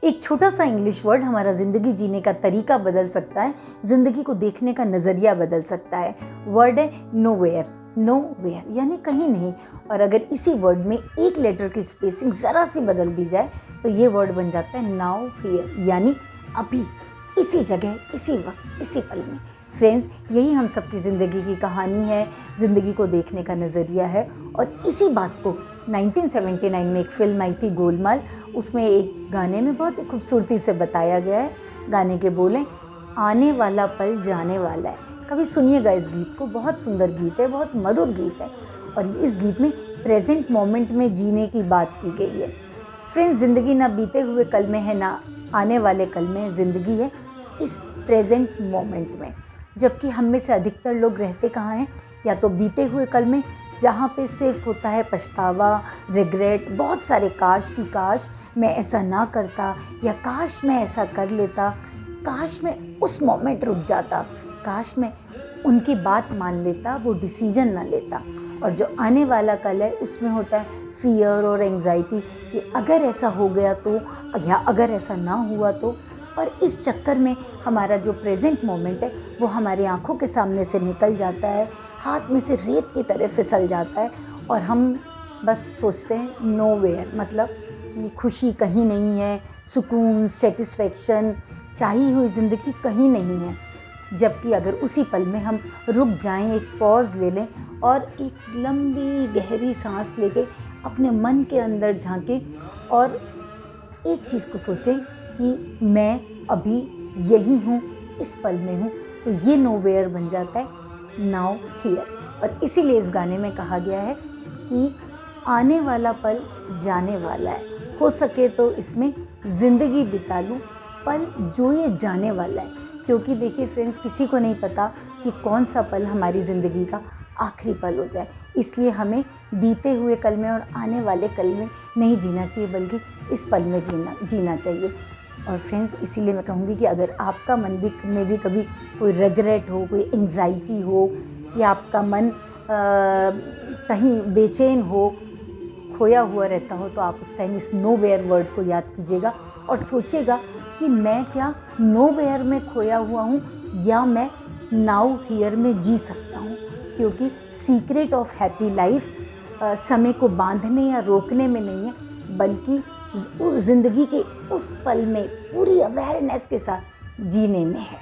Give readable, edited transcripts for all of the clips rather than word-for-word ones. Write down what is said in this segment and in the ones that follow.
एक छोटा सा इंग्लिश वर्ड हमारा ज़िंदगी जीने का तरीका बदल सकता है, ज़िंदगी को देखने का नज़रिया बदल सकता है। वर्ड है नोवेयर। नोवेयर यानी कहीं नहीं, और अगर इसी वर्ड में एक लेटर की स्पेसिंग ज़रा सी बदल दी जाए तो ये वर्ड बन जाता है नाउ हियर, यानी अभी, इसी जगह, इसी वक्त, इसी पल में। फ्रेंड्स, यही हम सबकी ज़िंदगी की कहानी है, ज़िंदगी को देखने का नज़रिया है। और इसी बात को 1979 में एक फ़िल्म आई थी गोलमाल, उसमें एक गाने में बहुत ही खूबसूरती से बताया गया है। गाने के बोले, आने वाला पल जाने वाला है। कभी सुनिएगा इस गीत को, बहुत सुंदर गीत है, बहुत मधुर गीत है। और इस गीत में प्रेजेंट मोमेंट में जीने की बात की गई है। फ्रेंड्स, ज़िंदगी ना बीते हुए कल में है, ना आने वाले कल में, ज़िंदगी है इस प्रेजेंट मोमेंट में। जबकि हम में से अधिकतर लोग रहते कहाँ हैं? या तो बीते हुए कल में, जहाँ पे सिर्फ होता है पछतावा, रिग्रेट, बहुत सारे काश की काश मैं ऐसा ना करता, या काश मैं ऐसा कर लेता, काश मैं उस मोमेंट रुक जाता, काश मैं उनकी बात मान लेता, वो डिसीजन ना लेता। और जो आने वाला कल है उसमें होता है फियर और एंग्जाइटी कि अगर ऐसा हो गया तो, या अगर ऐसा ना हुआ तो। और इस चक्कर में हमारा जो प्रेजेंट मोमेंट है वो हमारी आंखों के सामने से निकल जाता है, हाथ में से रेत की तरह फिसल जाता है, और हम बस सोचते हैं नोवेयर, मतलब कि खुशी कहीं नहीं है, सुकून, सेटिस्फेक्शन, चाही हुई ज़िंदगी कहीं नहीं है। जबकि अगर उसी पल में हम रुक जाएं, एक पॉज ले लें और एक लंबी गहरी सांस लेके अपने मन के अंदर झांकें और एक चीज़ को सोचें कि मैं अभी यही हूँ, इस पल में हूँ, तो ये नोवेयर बन जाता है नाउ हियर। और इसीलिए इस गाने में कहा गया है कि आने वाला पल जाने वाला है, हो सके तो इसमें ज़िंदगी बिता लूँ, पल जो ये जाने वाला है। क्योंकि देखिए फ्रेंड्स, किसी को नहीं पता कि कौन सा पल हमारी ज़िंदगी का आखिरी पल हो जाए, इसलिए हमें बीते हुए कल में और आने वाले कल में नहीं जीना चाहिए, बल्कि इस पल में जीना चाहिए। और फ्रेंड्स, इसीलिए मैं कहूँगी कि अगर आपका मन में भी कभी कोई रिग्रेट हो, कोई एंग्जाइटी हो, या आपका मन कहीं बेचैन हो, खोया हुआ रहता हो, तो आप उस टाइम इस नोवेयर वर्ड को याद कीजिएगा और सोचिएगा कि मैं क्या नोवेयर में खोया हुआ हूँ, या मैं नाउ हियर में जी सकता हूँ। क्योंकि सीक्रेट ऑफ हैप्पी लाइफ समय को बांधने या रोकने में नहीं है, बल्कि ज़िंदगी के उस पल में पूरी अवेयरनेस के साथ जीने में है।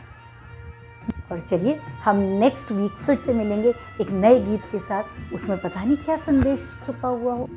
और चलिए, हम नेक्स्ट वीक फिर से मिलेंगे एक नए गीत के साथ, उसमें पता नहीं क्या संदेश छुपा हुआ हो।